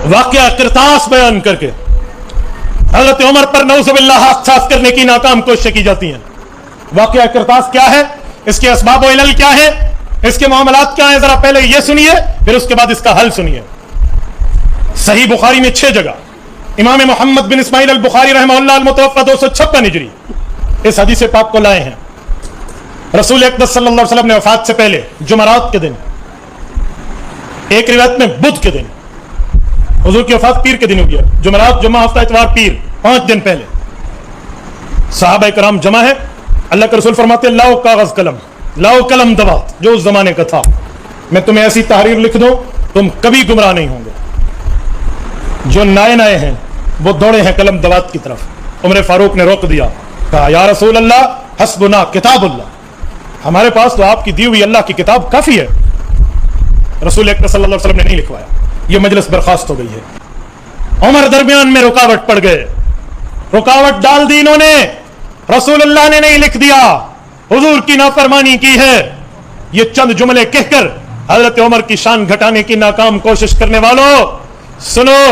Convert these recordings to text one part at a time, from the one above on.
واقعہ قرطاس بیان کر کے حضرت عمر پر نعوذ باللہ ہاتھ صاف کرنے کی ناکام کوششیں کی جاتی ہیں. واقعہ قرطاس کیا ہے, اس کے اسباب و علل کیا ہے, اس کے معاملات کیا ہیں, ذرا پہلے یہ سنیے, پھر اس کے بعد اس کا حل سنیے. صحیح بخاری میں 6 جگہ امام محمد بن اسماعیل البخاری رحمہ اللہ المتوفى 256 ہجری اس حدیث پاک کو لائے ہیں. رسول اقدس صلی اللہ علیہ وسلم نے وفات سے پہلے جمعرات کے دن, ایک روایت میں بدھ کے دن, حضور کی وفات پیر کے دن ہوئی ہے, جمعرات جمعہ ہفتہ اتوار پیر 5 دن پہلے صحابہ کرام جمع ہے. اللہ کے رسول فرماتے ہیں لاؤ کاغذ قلم, لاؤ قلم دوات, جو اس زمانے کا تھا, میں تمہیں ایسی تحریر لکھ دوں تم کبھی گمراہ نہیں ہوں گے. جو نئے ہیں وہ دوڑے ہیں قلم دوات کی طرف. عمر فاروق نے روک دیا, کہا یا رسول اللہ حسبنا کتاب اللہ, ہمارے پاس تو آپ کی دی ہوئی اللہ کی کتاب کافی ہے. رسول اکرم صلی اللہ علیہ وسلم نے نہیں لکھوایا, یہ مجلس برخاست ہو گئی ہے. عمر درمیان میں رکاوٹ پڑ گئے, رکاوٹ ڈال دی انہوں نے, رسول اللہ نے نہیں لکھ دیا, حضور کی نافرمانی کی ہے. یہ چند جملے کہہ کر حضرت عمر کی شان گھٹانے کی ناکام کوشش کرنے والوں, سنو,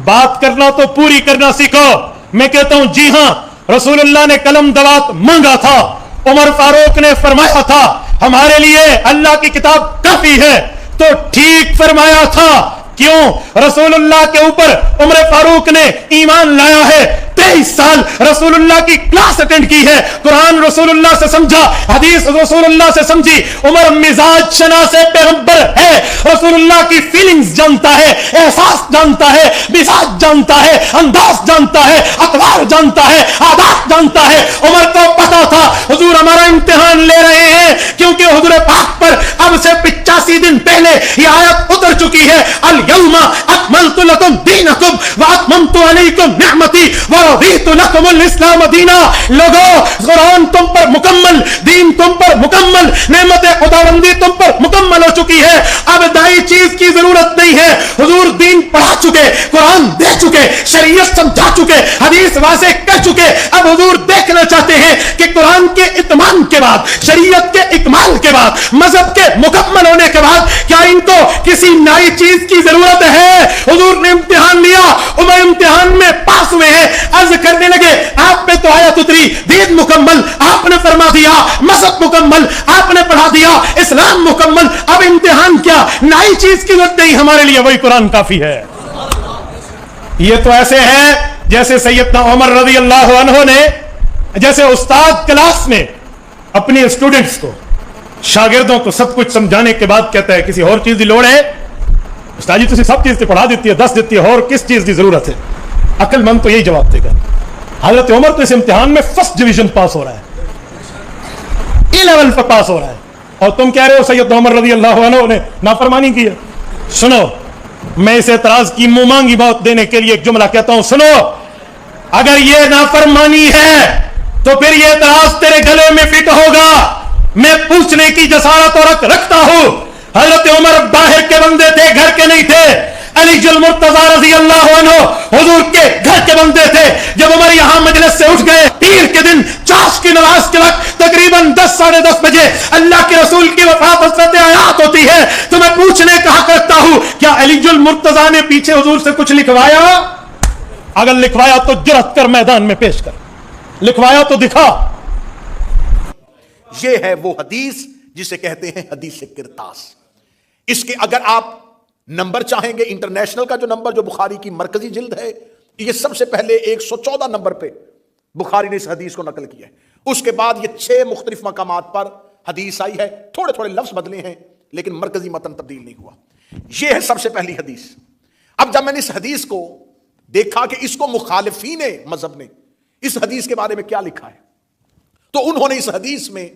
بات کرنا تو پوری کرنا سیکھو. میں کہتا ہوں جی ہاں, رسول اللہ نے قلم دوات مانگا تھا, عمر فاروق نے فرمایا تھا ہمارے لیے اللہ کی کتاب کافی ہے, تو ٹھیک فرمایا تھا. کیوں؟ رسول اللہ کے اوپر عمر فاروق نے ایمان لایا ہے, 23 سال رسول اللہ کی کلاس اٹینڈ کی ہے, قرآن رسول اللہ سے سمجھا, حدیث رسول اللہ سے سمجھی. عمر مزاج شناس پیغمبر ہے, رسول اللہ کی فیلنگز جانتا ہے, احساس جانتا ہے, مزاج جانتا ہے, انداز جانتا ہے, اطوار جانتا ہے, عادات جانتا ہے. عمر کو پتا تھا حضور ہمارا امتحان لے رہے ہیں, کیونکہ حضور پاک پر اب سے 85 دن پہلے یہ آیت اتر چکی ہے, اليوم اکملت لکم دینکم واتممت علیکم نعمتی ورضیت لکم الاسلام دینا. لوگو, قرآن تم پر مکمل, دین تم پر مکمل, نعمت خداوندی تم پر مکمل ہو چکی ہے. اب نئی چیز کی ضرورت نہیں ہے. حضور دین پڑھا چکے, قرآن دے چکے, شریعت سمجھا چکے, حدیث واضح کر چکے. اب حضور دیکھنا چاہتے ہیں کہ قرآن کے اتمام کے بعد, شریعت کے اکمال کے بعد, مذہب کے مکمل ہونے کے بعد کیا ان کو کسی نئی چیز کی ضرورت ہے. حضور نے امتحان لیا, عمر امتحان میں پاس ہوئے ہیں. عرض کرنے لگے آپ پہ تو آیت اتری, دین مکمل آپ نے فرما دیا, مذہب مکمل آپ نے پڑھا دیا, اسلام مکمل, اب امتحان کیا, نئی چیز کی ضرورت نہیں, ہمارے لیے وہی قرآن کافی ہے. یہ تو ایسے ہے جیسے سیدنا عمر رضی اللہ عنہ نے, جیسے استاد کلاس میں اپنے اسٹوڈنٹس کو, شاگردوں کو سب کچھ سمجھانے کے بعد کہتا ہے کسی اور چیز کی لوڑ ہے, استاد جی تسی سب چیز پڑھا دیتی ہے, 10 دیتی ہے, اور کس چیز کی ضرورت ہے. عقل مند تو یہی جواب دے گا. حضرت عمر تو اس امتحان میں فرسٹ ڈویژن پاس ہو رہا ہے, ای لیول پر پاس ہو رہا ہے, اور تم کہہ رہے ہو سیدنا عمر رضی اللہ عنہ نے نافرمانی کی ہے. سنو, میں اس اعتراض کی منہ مانگی بات دینے کے لیے ایک جملہ کہتا ہوں. سنو, اگر یہ نافرمانی ہے تو پھر یہ اعتراض تیرے گلے میں فٹ ہوگا. میں پوچھنے کی جسارت اور حق رکھتا ہوں. حضرت عمر باہر کے بندے تھے, گھر کے نہیں تھے. علی المرتضی رضی اللہ عنہ حضور کے گھر کے بندے تھے. جب عمر یہاں مجلس سے اٹھ گئے پیر کے دن چاش کی نماز کے وقت تقریباً 10 ساڑھے 10 بجے اللہ کے رسول کی وفات حضرت آیات ہوتی ہے, تو میں پوچھنے کا حق رکھتا ہوں کیا علی المرتضی نے پیچھے حضور سے کچھ لکھوایا؟ اگر لکھوایا تو جرأت کر میدان میں پیش کر, لکھوایا تو دکھا. یہ ہے وہ حدیث جسے کہتے ہیں حدیث قرطاس. اس کے اگر آپ نمبر چاہیں گے, انٹرنیشنل کا جو نمبر جو بخاری کی مرکزی جلد ہے, یہ سب سے پہلے 114 نمبر پہ بخاری نے اس حدیث کو نقل کیا ہے. اس کے بعد یہ 6 مختلف مقامات پر حدیث آئی ہے, تھوڑے تھوڑے لفظ بدلے ہیں لیکن مرکزی متن تبدیل نہیں ہوا. یہ ہے سب سے پہلی حدیث. اب جب میں نے اس حدیث کو دیکھا کہ اس کو مخالفین مذہب نے اس حدیث کے بارے میں کیا لکھا ہے, تو انہوں نے اس حدیث میں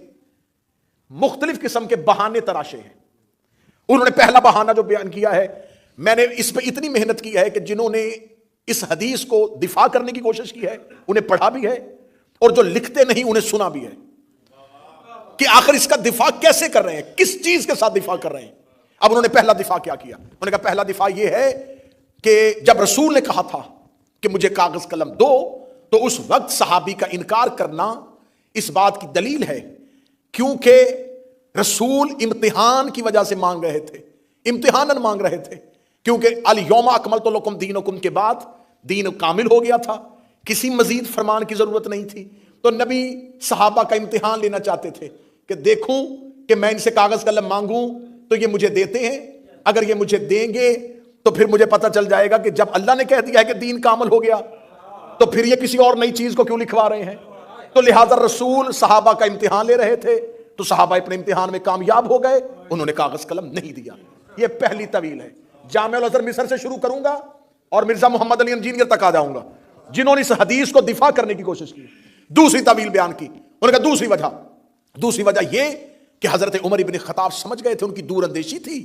مختلف قسم کے بہانے تراشے ہیں. انہوں نے پہلا بہانہ جو بیان کیا ہے, میں نے اس پہ اتنی محنت کی ہے کہ جنہوں نے اس حدیث کو دفاع کرنے کی کوشش کی ہے انہیں پڑھا بھی ہے, اور جو لکھتے نہیں انہیں سنا بھی ہے کہ آخر اس کا دفاع کیسے کر رہے ہیں, کس چیز کے ساتھ دفاع کر رہے ہیں. اب انہوں نے پہلا دفاع کیا کیا, انہوں نے کہا پہلا دفاع یہ ہے کہ جب رسول نے کہا تھا کہ مجھے کاغذ قلم دو, تو اس وقت صحابی کا انکار کرنا اس بات کی دلیل ہے کیونکہ رسول امتحان کی وجہ سے مانگ رہے تھے, امتحاناً مانگ رہے تھے کیونکہ الیوم اکملت لکم دینکم کے بعد دین کامل ہو گیا تھا، کسی مزید فرمان کی ضرورت نہیں تھی. تو نبی صحابہ کا امتحان لینا چاہتے تھے کہ دیکھوں کہ میں ان سے کاغذ قلم مانگوں تو یہ مجھے دیتے ہیں، اگر یہ مجھے دیں گے تو پھر مجھے پتہ چل جائے گا کہ جب اللہ نے کہہ دیا ہے کہ دین کامل ہو گیا تو پھر یہ کسی اور نئی چیز کو کیوں لکھوا رہے ہیں. تو لہذا رسول صحابہ کا امتحان لے رہے تھے، تو صحابہ اپنے امتحان میں کامیاب ہو گئے، انہوں نے کاغذ قلم نہیں دیا. یہ پہلی طویل ہے. جامع الازہر مصر سے شروع کروں گا اور مرزا محمد علی انجینئر تک آ جاؤں گا جنہوں نے اس حدیث کو دفاع کرنے کی کوشش کی. دوسری طویل بیان کی. انہوں نے کہا دوسری وجہ یہ کہ حضرت عمر ابن خطاب سمجھ گئے تھے، ان کی دور اندیشی تھی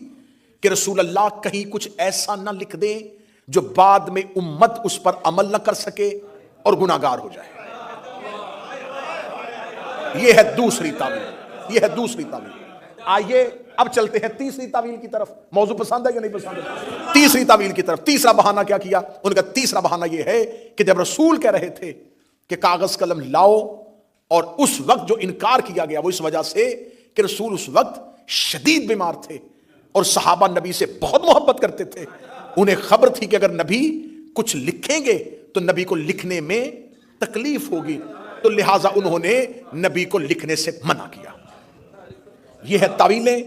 کہ رسول اللہ کہیں کچھ ایسا نہ لکھ دیں جو بعد میں امت اس پر عمل نہ کر سکے اور گناہگار ہو جائے. یہ ہے دوسری تعویل. آئیے اب چلتے ہیں تیسری تعویل کی طرف. موضوع پسند ہے یا نہیں پسند ہے؟ تیسری تعویل کی طرف. تیسرا بہانہ کیا کیا ان کا؟ تیسرا بہانہ یہ ہے کہ جب رسول کہہ رہے تھے کہ کاغذ قلم لاؤ، اور اس وقت جو انکار کیا گیا وہ اس وجہ سے کہ رسول اس وقت شدید بیمار تھے اور صحابہ نبی سے بہت محبت کرتے تھے. انہیں خبر تھی کہ اگر نبی کچھ لکھیں گے تو نبی کو لکھنے میں تکلیف ہوگی، تو لہٰذا انہوں نے نبی کو لکھنے سے منع کیا. یہ ہے تعویلیں،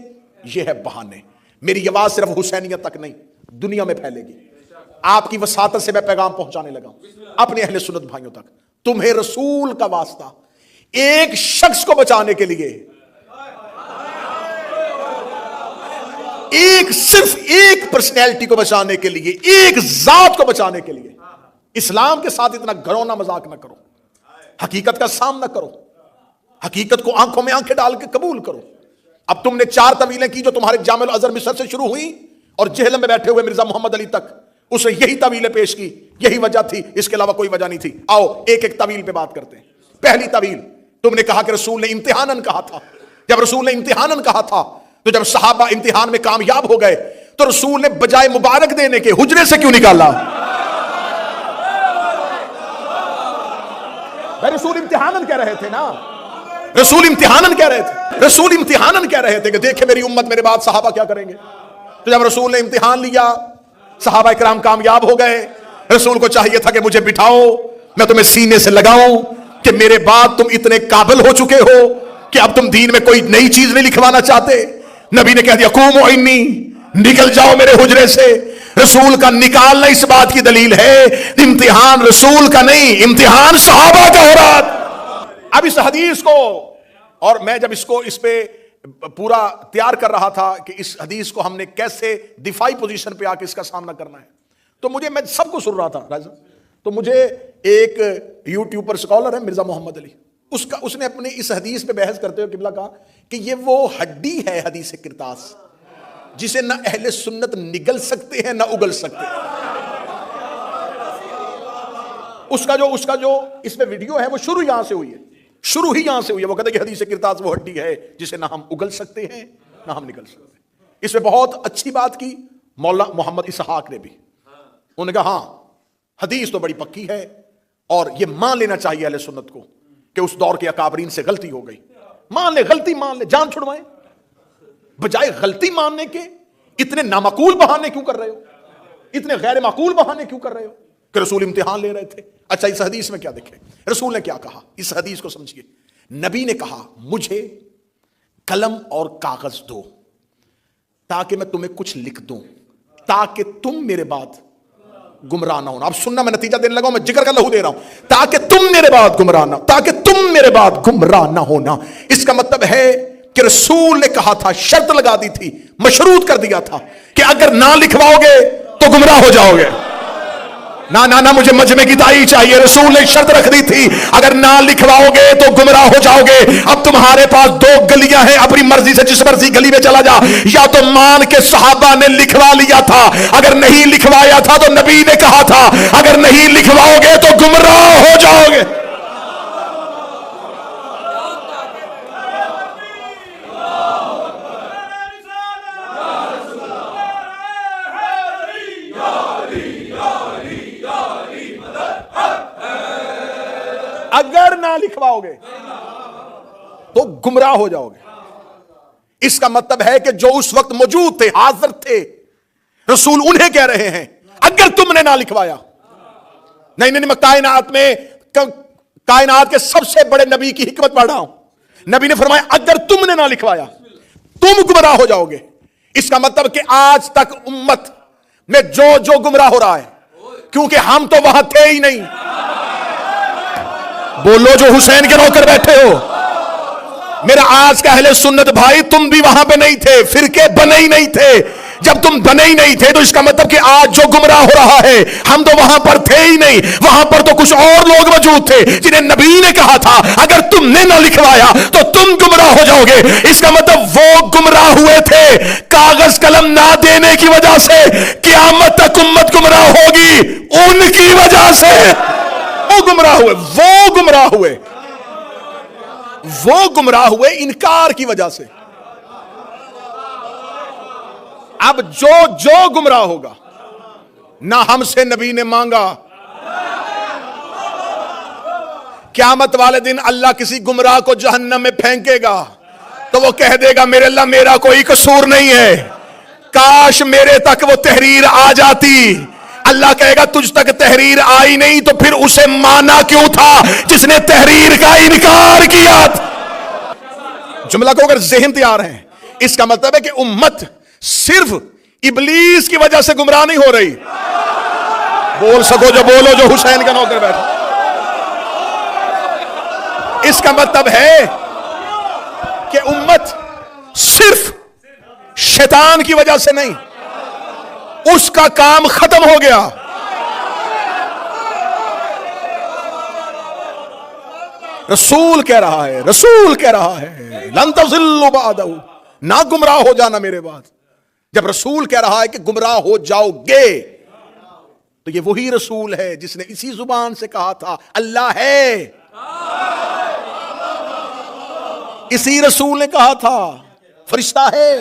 یہ ہے بہانے. میری آواز صرف حسینیت تک نہیں، دنیا میں پھیلے گی. آپ کی وساطت سے میں پیغام پہنچانے لگا ہوں اپنے اہل سنت بھائیوں تک. تمہیں رسول کا واسطہ ایک شخص کو بچانے کے لیے، صرف ایک پرسنالٹی کو بچانے کے لیے، ایک ذات کو بچانے کے لیے اسلام کے ساتھ اتنا گھرونا مذاق نہ کرو. حقیقت کا سامنا کرو، حقیقت کو آنکھوں میں آنکھیں ڈال کے قبول کرو. اب تم نے 4 طویلیں کی جو تمہارے جامع الازہر مصر سے شروع ہوئی اور جہلم میں بیٹھے ہوئے مرزا محمد علی تک، اسے یہی طویلیں پیش کی. یہی وجہ تھی، اس کے علاوہ کوئی وجہ نہیں تھی. آؤ ایک ایک طویل پہ بات کرتے ہیں. پہلی طویل، تم نے کہا کہ رسول نے امتحاناً کہا تھا. جب رسول نے امتحاناً کہا تھا تو جب صحابہ امتحان میں کامیاب ہو گئے تو رسول نے بجائے مبارک دینے کے حجرے سے کیوں نکالا؟ رسول امتحاناً کہہ رہے تھے نا، رسول امتحاناً کہہ رہے تھے کہ دیکھیں میری امت میرے بعد صحابہ کیا کریں گے. تو جب رسول نے امتحان لیا، صحابہ کرام کامیاب ہو گئے. رسول کو چاہیے تھا کہ مجھے بٹھاؤ، میں تمہیں سینے سے لگاؤں کہ میرے بعد تم اتنے قابل ہو چکے ہو کہ اب تم دین میں کوئی نئی چیز نہیں لکھوانا چاہتے. نبی نے کہہ دیا قوموا عنی، نکل جاؤ میرے حجرے سے. رسول کا نکالنا اس بات کی دلیل ہے امتحان رسول کا نہیں، امتحان صحابہ کا ہو رہا. اب اس حدیث کو، اور میں جب اس پہ پورا تیار کر رہا تھا کہ اس حدیث کو ہم نے کیسے دفاعی پوزیشن پہ آ کے اس کا سامنا کرنا ہے، تو میں سب کو سن رہا تھا. تو مجھے ایک یوٹیوب پر سکالر ہے مرزا محمد علی، اس نے اپنے اس حدیث پہ بحث کرتے ہوئے قبلہ کہا کہ یہ وہ ہڈی ہے حدیث کرتاس جسے نہ اہل سنت نگل سکتے ہیں نہ اگل سکتے ہیں. اس کا جو اس میں ویڈیو ہے وہ شروع یہاں سے ہوئی ہے. وہ کہتے ہیں کہ حدیث کرتاس وہ ہڈی ہے جسے نہ ہم اگل سکتے ہیں نہ ہم نگل سکتے ہیں. اس میں بہت اچھی بات کی مولانا محمد اسحاق نے بھی. انہوں نے کہا ہاں حدیث تو بڑی پکی ہے اور یہ مان لینا چاہیے اہل سنت کو کہ اس دور کے اکابرین سے غلطی ہو گئی. مان لے، غلطی مان لے، جان چھڑوائیں. بجائے غلطی ماننے کے اتنے نامعقول بہانے کیوں کر رہے ہو، اتنے غیر معقول بہانے کیوں کر رہے ہو کہ رسول امتحان لے رہے تھے. اچھا اس حدیث میں کیا دیکھیں، رسول نے کیا کہا، اس حدیث کو سمجھیے. نبی نے کہا مجھے قلم اور کاغذ دو تاکہ میں تمہیں کچھ لکھ دوں تاکہ تم میرے بعد گمراہ نہ ہونا. اب سننا، میں نتیجہ دینے لگا ہوں، میں جگر کا لہو دے رہا ہوں. تاکہ تم میرے بعد گمراہ نہ ہونا. اس کا مطلب ہے کہ رسول نے کہا تھا، شرط لگا دی تھی، مشروط کر دیا تھا کہ اگر نہ لکھواؤ گے تو گمراہ ہو جاؤ گے. نہ مجھے مجمع کی دائی چاہیے. رسول نے شرط رکھ دی تھی اگر نہ لکھواؤ گے تو گمراہ ہو جاؤ گے. اب تمہارے پاس 2 گلیاں ہیں، اپنی مرضی سے جس مرضی گلی میں چلا جا. یا تو مان کے صحابہ نے لکھوا لیا تھا، اگر نہیں لکھوایا تھا تو نبی نے کہا تھا اگر نہیں لکھواؤ گے تو گمراہ ہو جاؤ گے. اگر نہ لکھواؤ گے تو گمراہ ہو جاؤ گے. اس کا مطلب ہے کہ جو اس وقت موجود تھے، حاضر تھے، رسول انہیں کہہ رہے ہیں اگر تم نے نہ لکھوایا. نہیں کائنات میں کائنات کے سب سے بڑے نبی کی حکمت پڑھ رہا ہوں. نبی نے فرمایا اگر تم نے نہ لکھوایا تم گمراہ ہو جاؤ گے. اس کا مطلب کہ آج تک امت میں جو گمراہ ہو رہا ہے کیونکہ ہم تو وہاں تھے ہی نہیں. بولو جو حسین کے نوکر بیٹھے ہو. میرا آج کا اہل سنت بھائی تم بھی وہاں پہ نہیں تھے, فرقے بنے ہی نہیں تھے. جب تم بنے ہی نہیں تھے تو اس کا مطلب کہ آج جو گمراہ ہو رہا ہے ہم تو وہاں پر تھے ہی نہیں. وہاں پر تو کچھ اور لوگ موجود تھے جنہیں نبی نے کہا تھا اگر تم نے نہ لکھوایا تو تم گمراہ ہو جاؤ گے. اس کا مطلب وہ گمراہ ہوئے تھے کاغذ قلم نہ دینے کی وجہ سے. قیامت تک امت گمراہ ہوگی ان کی وجہ سے. وہ گمراہ ہوئے انکار کی وجہ سے. اب جو گمراہ ہوگا نہ ہم سے نبی نے مانگا. قیامت والے دن اللہ کسی گمراہ کو جہنم میں پھینکے گا تو وہ کہہ دے گا میرے اللہ میرا کوئی قصور نہیں ہے, کاش میرے تک وہ تحریر آ جاتی. اللہ کہے گا تجھ تک تحریر آئی نہیں تو پھر اسے مانا کیوں تھا جس نے تحریر کا انکار کیا. جملہ کو اگر ذہن تیار ہے اس کا مطلب ہے کہ امت صرف ابلیس کی وجہ سے گمراہ نہیں ہو رہی. بول سکو جو بولو جو حسین کا نوکر بیٹھا. اس کا مطلب ہے کہ امت صرف شیطان کی وجہ سے نہیں, اس کا کام ختم ہو گیا. رسول کہہ رہا ہے لن تضلوا بعدہ, نہ گمراہ ہو جانا میرے بعد. جب رسول کہہ رہا ہے کہ گمراہ ہو جاؤ گے تو یہ وہی رسول ہے جس نے اسی زبان سے کہا تھا اللہ ہے. اسی رسول نے کہا تھا فرشتہ ہے,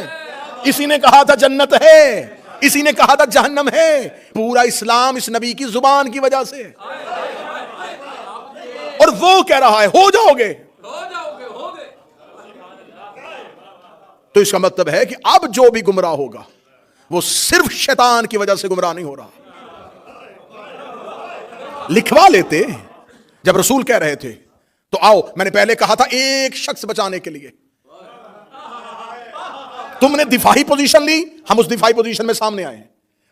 اسی نے کہا تھا جنت ہے, اسی نے کہا تھا جہنم ہے. پورا اسلام اس نبی کی زبان کی وجہ سے. اور وہ کہہ رہا ہے ہو جاؤ گے. تو اس کا مطلب ہے کہ اب جو بھی گمراہ ہوگا وہ صرف شیطان کی وجہ سے گمراہ نہیں ہو رہا. لکھوا لیتے جب رسول کہہ رہے تھے تو آؤ, میں نے پہلے کہا تھا ایک شخص بچانے کے لیے تم نے دفاعی پوزیشن لی, ہم اس دفاعی پوزیشن میں سامنے آئے ہیں.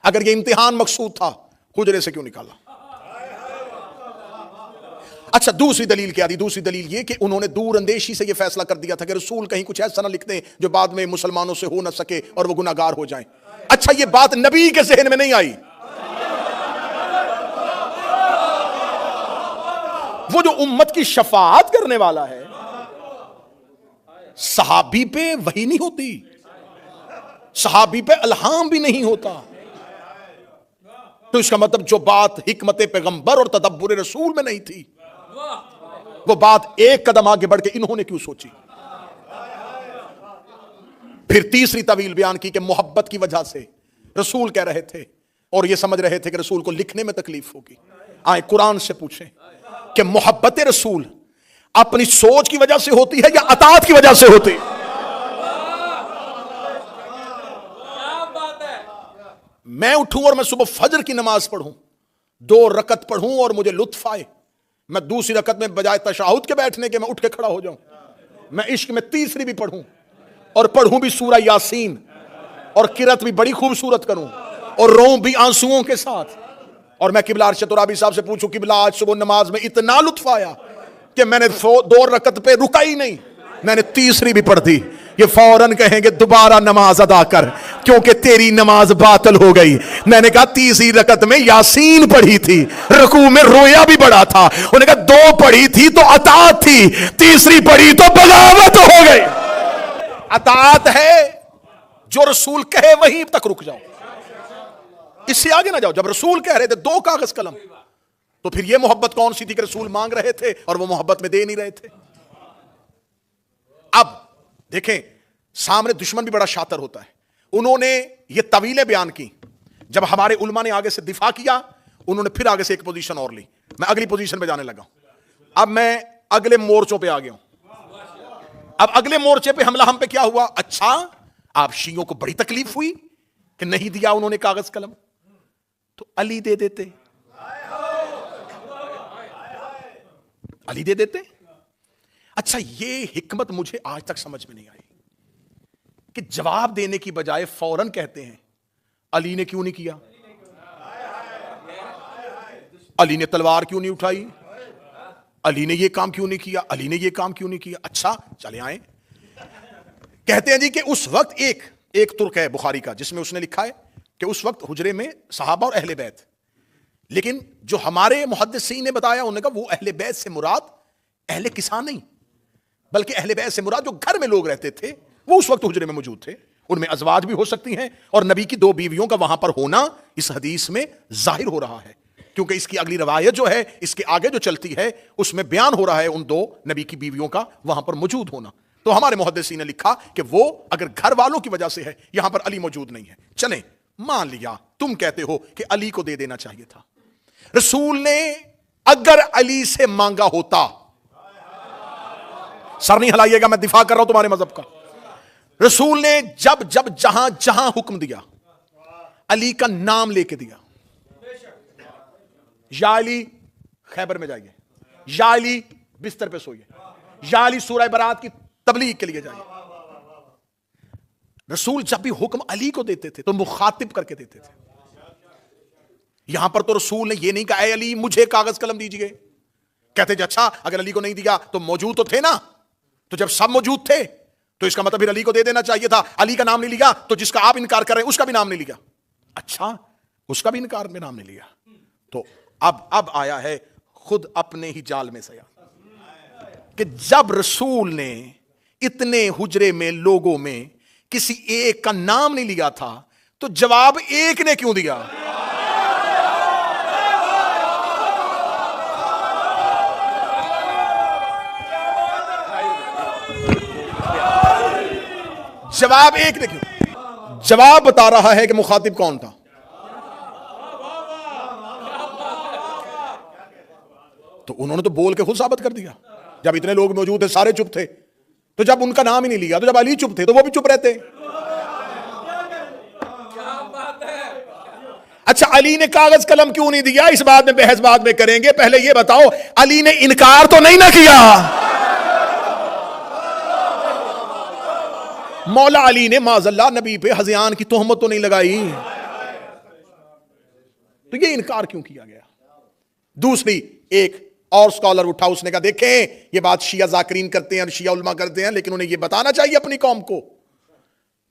اگر یہ امتحان مقصود تھا حجرے سے کیوں نکالا؟ اچھا دوسری دلیل کیا تھی؟ دوسری دلیل یہ کہ انہوں نے دور اندیشی سے یہ فیصلہ کر دیا تھا کہ رسول کہیں کچھ ایسا نہ لکھ دیں جو بعد میں مسلمانوں سے ہو نہ سکے اور وہ گناہگار ہو جائیں. اچھا یہ بات نبی کے ذہن میں نہیں آئی. وہ جو امت کی شفاعت کرنے والا ہے صحابی پہ وحی نہیں ہوتی, صحابی پہ الہام بھی نہیں ہوتا. تو اس کا مطلب جو بات حکمت پیغمبر اور تدبر رسول میں نہیں تھی وہ بات ایک قدم آگے بڑھ کے انہوں نے کیوں سوچی؟ پھر تیسری طویل بیان کی کہ محبت کی وجہ سے رسول کہہ رہے تھے اور یہ سمجھ رہے تھے کہ رسول کو لکھنے میں تکلیف ہوگی. آئیں قرآن سے پوچھیں کہ محبت رسول اپنی سوچ کی وجہ سے ہوتی ہے یا اطاعت کی وجہ سے ہوتی ہے؟ میں اٹھوں اور میں صبح فجر کی نماز پڑھوں, 2 رکعت پڑھوں اور مجھے لطف آئے, میں دوسری رکعت میں بجائے تشہد کے بیٹھنے کے میں اٹھ کے کھڑا ہو جاؤں. میں عشق میں تیسری بھی پڑھوں اور پڑھوں بھی سورہ یاسین اور قرات بھی بڑی خوبصورت کروں اور روؤں بھی آنسوؤں کے ساتھ, اور میں قبلہ ارشد ترابی صاحب سے پوچھوں قبلہ آج صبح نماز میں اتنا لطف آیا کہ میں نے 2 رکعت پہ رکا ہی نہیں, میں نے تیسری بھی پڑھ دی, یہ فوراً کہیں گے دوبارہ نماز ادا کر کیونکہ تیری نماز باطل ہو گئی. میں نے کہا تیسری رکعت میں یاسین پڑھی تھی, رکوع میں رویا بھی بڑا تھا. انہوں نے کہا 2 پڑھی تھی تو اطاعت تھی, تیسری پڑھی تو بغاوت ہو گئی. اطاعت ہے جو رسول کہے وہیں تک رک جاؤ, اس سے آگے نہ جاؤ. جب رسول کہہ رہے تھے 2 کاغذ قلم تو پھر یہ محبت کون سی تھی کہ رسول مانگ رہے تھے اور وہ محبت میں دے نہیں رہے تھے؟ اب دیکھیں سامنے دشمن بھی بڑا شاطر ہوتا ہے. انہوں نے یہ طویلیں بیان کی, جب ہمارے علماء نے آگے سے دفاع کیا انہوں نے پھر آگے سے ایک پوزیشن اور لی. میں اگلی پوزیشن پہ جانے لگا. اب میں اگلے مورچوں پہ آ گیا ہوں. اب اگلے مورچے پہ حملہ ہم پہ کیا ہوا؟ اچھا آپ شیعوں کو بڑی تکلیف ہوئی کہ نہیں دیا انہوں نے کاغذ قلم تو علی دے دیتے، علی دے دیتے۔ اچھا یہ حکمت مجھے آج تک سمجھ میں نہیں آئی کہ جواب دینے کی بجائے فوراً کہتے ہیں علی نے کیوں نہیں کیا، علی نے تلوار کیوں نہیں اٹھائی، علی نے یہ کام کیوں نہیں کیا، علی نے یہ کام کیوں نہیں کیا۔ اچھا چلے آئیں، کہتے ہیں جی کہ اس وقت ایک ترک ہے بخاری کا جس میں اس نے لکھا ہے کہ اس وقت حجرے میں صحابہ اور اہل بیت، لیکن جو ہمارے محدثین نے بتایا انہوں نے کہا وہ اہل بیت سے مراد اہل کسان نہیں، بلکہ اہل بیت سے مراد جو گھر میں لوگ رہتے تھے وہ اس وقت حجرے میں موجود تھے، ان میں ازواج بھی ہو سکتی ہیں، اور نبی کی 2 بیویوں کا وہاں پر ہونا اس حدیث میں ظاہر ہو رہا ہے، کیونکہ اس کی اگلی روایت جو ہے اس کے آگے جو چلتی ہے اس میں بیان ہو رہا ہے ان 2 نبی کی بیویوں کا وہاں پر موجود ہونا۔ تو ہمارے محدثین نے لکھا کہ وہ اگر گھر والوں کی وجہ سے ہے، یہاں پر علی موجود نہیں ہے، چلیں مان لیا تم کہتے ہو کہ علی کو دے دینا چاہیے تھا، رسول نے اگر علی سے مانگا ہوتا، سر نہیں ہلائیے گا میں دفاع کر رہا ہوں تمہارے مذہب کا، رسول نے جب جہاں جہاں حکم دیا علی کا نام لے کے دیا، یا علی خیبر میں جائیے، یا علی بستر پہ سوئیے، یا علی سورہ برات کی تبلیغ کے لیے جائیے۔ رسول جب بھی حکم علی کو دیتے تھے تو مخاطب کر کے دیتے تھے، یہاں پر تو رسول نے یہ نہیں کہا اے علی مجھے کاغذ قلم دیجئے، کہتے جی اچھا اگر علی کو نہیں دیا تو موجود تو تھے نا، تو جب سب موجود تھے تو اس کا مطلب پھر علی کو دے دینا چاہیے تھا، علی کا نام نہیں لیا تو جس کا آپ انکار کر رہے ہیں اس کا بھی نام نہیں لیا، اچھا اس کا بھی انکار میں نام نہیں لیا، تو اب آیا ہے خود اپنے ہی جال میں سیا کہ جب رسول نے اتنے حجرے میں لوگوں میں کسی ایک کا نام نہیں لیا تھا تو جواب ایک نے کیوں دیا؟ جواب ایک نے کیوں؟ جواب بتا رہا ہے کہ مخاطب کون تھا۔ تو انہوں نے تو بول کے خود ثابت کر دیا، جب اتنے لوگ موجود تھے سارے چپ تھے، تو جب ان کا نام ہی نہیں لیا تو جب علی چپ تھے تو وہ بھی چپ رہتے۔ اچھا علی نے کاغذ قلم کیوں نہیں دیا اس بات میں بحث بعد میں کریں گے، پہلے یہ بتاؤ علی نے انکار تو نہیں نہ کیا؟ مولا علی نے معاذ اللہ نبی پہ ہذیان کی تہمت تو نہیں لگائی، تو یہ انکار کیوں کیا گیا؟ دوسری ایک اور سکالر اٹھا، اس نے کہا دیکھیں یہ بات شیعہ ذاکرین کرتے ہیں اور شیعہ علماء کرتے ہیں، لیکن انہیں یہ بتانا چاہیے اپنی قوم کو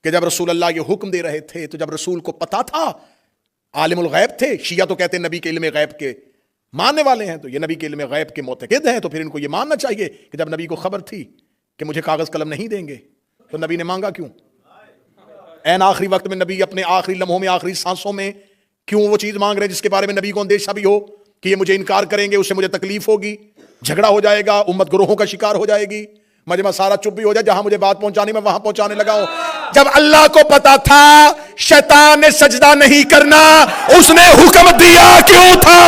کہ جب رسول اللہ یہ حکم دے رہے تھے تو جب رسول کو پتا تھا، عالم الغیب تھے، شیعہ تو کہتے ہیں نبی کے علم غیب کے ماننے والے ہیں، تو یہ نبی کے علم غیب کے معتقد ہیں، تو پھر ان کو یہ ماننا چاہیے کہ جب نبی کو خبر تھی کہ مجھے کاغذ قلم نہیں دیں گے تو نبی نے مانگا کیوں؟ این آخری وقت میں نبی اپنے آخری لمحوں میں آخری سانسوں میں کیوں وہ چیز مانگ رہے ہیں جس کے بارے میں نبی کو اندیشہ بھی ہو کہ یہ مجھے انکار کریں گے، اس سے مجھے تکلیف ہوگی، جھگڑا ہو جائے گا، امت گروہوں کا شکار ہو جائے گی، مجمع سارا چپ بھی ہو جائے، جہاں مجھے بات پہنچانی میں وہاں پہنچانے لگا ہوں۔ جب اللہ کو پتا تھا شیطان نے سجدہ نہیں کرنا، اس نے حکم دیا کیوں تھا؟